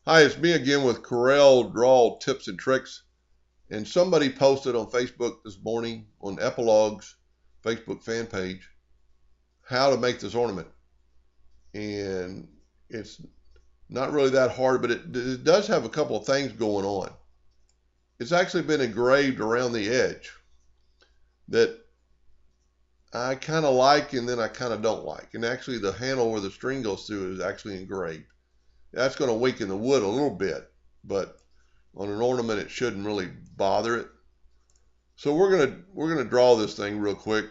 Hi, it's me again with Corel Draw Tips and Tricks. And somebody posted on Facebook this morning on Epilogue's Facebook fan page how to make this ornament. And it's not really that hard, but it does have a couple of things going on. It's actually been engraved around the edge that I kind of like and then I kind of don't like. And actually the handle where the string goes through is actually engraved. That's going to weaken the wood a little bit, but on an ornament it shouldn't really bother it. So we're gonna draw this thing real quick.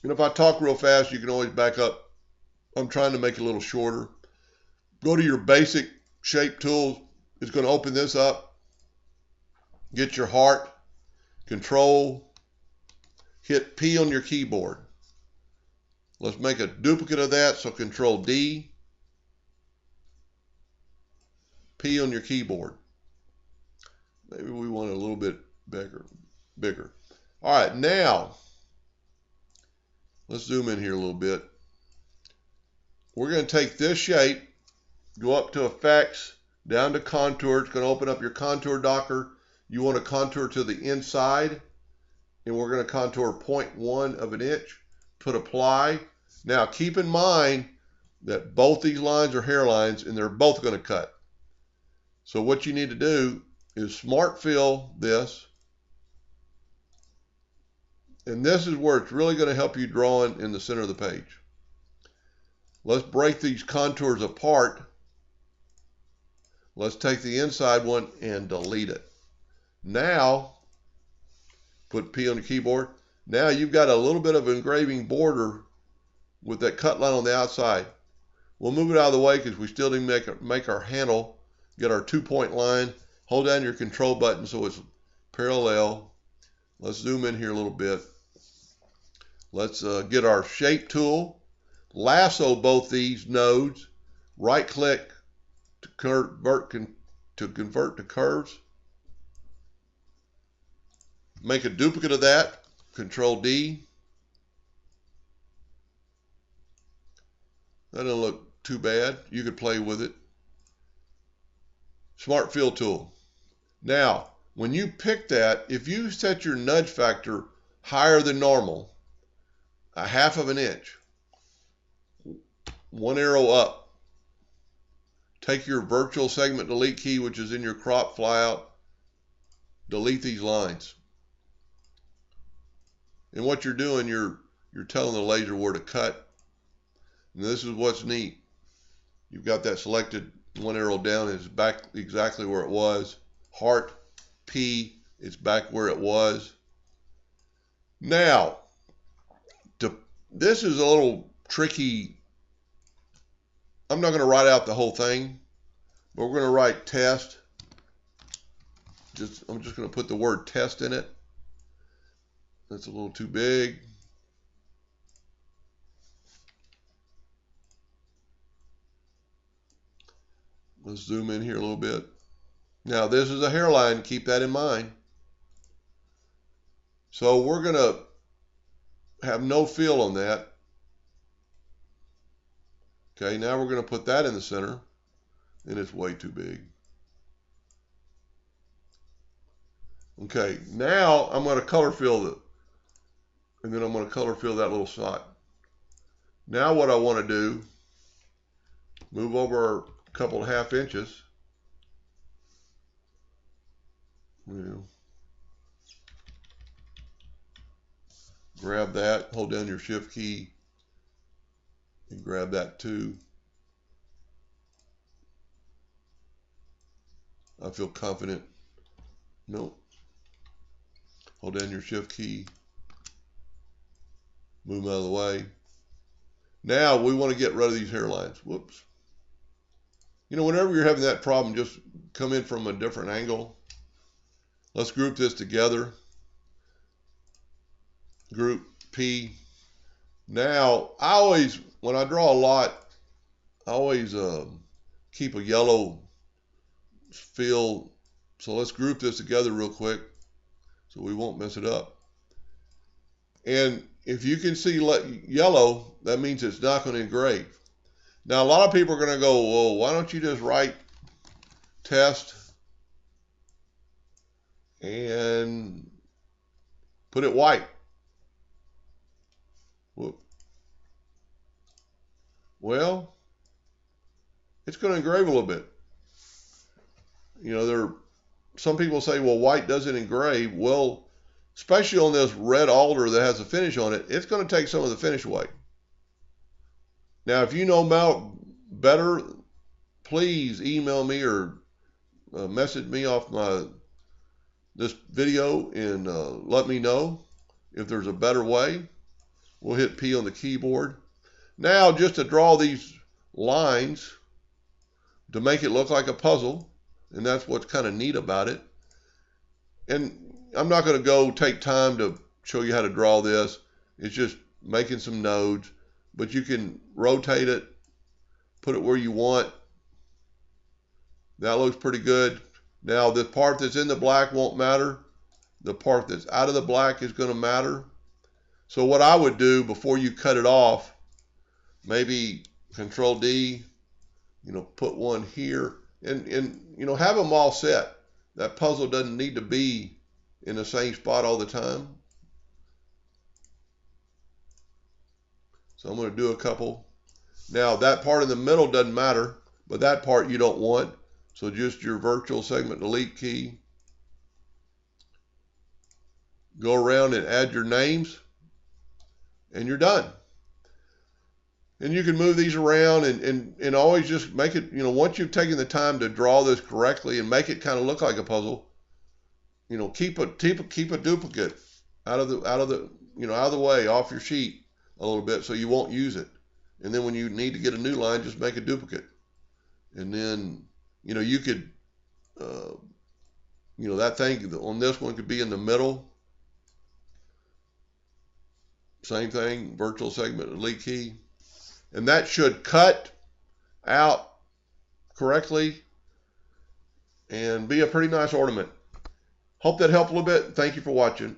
And if I talk real fast, you can always back up. I'm trying to make it a little shorter. Go to your basic shape tools. It's going to open this up. Get your heart, control, hit P on your keyboard. Let's make a duplicate of that. So control D, P on your keyboard. Maybe we want it a little bit bigger. All right, now let's zoom in here a little bit. We're going to take this shape, go up to Effects, down to Contour. It's going to open up your contour docker. You want to contour to the inside, and we're going to contour 0.1 of an inch. Put Apply. Now keep in mind that both these lines are hairlines, and they're both going to cut. So what you need to do is Smart Fill this. And this is where it's really going to help you drawing in the center of the page. Let's break these contours apart. Let's take the inside one and delete it. Now, put P on the keyboard. Now you've got a little bit of engraving border with that cut line on the outside. We'll move it out of the way because we still need to make our handle, get our 2-point line. Hold down your control button so it's parallel. Let's zoom in here a little bit. Let's get our shape tool, lasso both these nodes, right click to convert to curves. Make a duplicate of that, control D. That doesn't look too bad. You could play with it. Smart Fill tool. Now, when you pick that, if you set your nudge factor higher than normal, 1/2 of an inch, one arrow up, take your virtual segment delete key, which is in your crop flyout, delete these lines. And what you're doing, you're telling the laser where to cut. And this is what's neat. You've got that selected, one arrow down is back exactly where it was. Heart, P, it's back where it was. Now, this is a little tricky. I'm not going to write out the whole thing, but we're going to write test. I'm just going to put the word test in it. That's a little too big. Let's zoom in here a little bit. Now this is a hairline, keep that in mind. So we're going to have no fill on that. Okay, now we're going to put that in the center, and it's way too big. Okay, now I'm going to color fill it, and then I'm going to color fill that little slot. Now what I want to do, move over a couple of 1/2 inches. Grab that, hold down your shift key, and grab that too. I feel confident. Nope. Hold down your shift key, move them out of the way. Now we want to get rid of these hairlines. Whoops. You know, whenever you're having that problem, just come in from a different angle. Let's group this together. Group P. Now, when I draw a lot, I always keep a yellow fill. So let's group this together real quick so we won't mess it up. And if you can see yellow, that means it's not going to engrave. Now, a lot of people are going to go, well, why don't you just write test, and put it white. Well, it's going to engrave a little bit. You know, some people say, well, white doesn't engrave. Well, especially on this red alder that has a finish on it, it's going to take some of the finish away. Now, if you know about better, please email me or message me off this video and let me know if there's a better way. We'll hit P on the keyboard. Now, just to draw these lines to make it look like a puzzle, and that's what's kind of neat about it. And I'm not going to go take time to show you how to draw this. It's just making some nodes, but you can rotate it, put it where you want. That looks pretty good. Now, the part that's in the black won't matter. The part that's out of the black is going to matter. So what I would do before you cut it off, maybe Control D, put one here, and have them all set. That puzzle doesn't need to be in the same spot all the time. So I'm going to do a couple. Now that part in the middle doesn't matter, but that part you don't want. So just your virtual segment delete key. Go around and add your names, and you're done. And you can move these around and always just make it, once you've taken the time to draw this correctly and make it kind of look like a puzzle, keep a duplicate out of the way, off your sheet a little bit so you won't use it. And then when you need to get a new line, just make a duplicate. And then, you could, that thing on this one could be in the middle. Same thing, virtual segment delete key. And that should cut out correctly and be a pretty nice ornament. Hope that helped a little bit. Thank you for watching.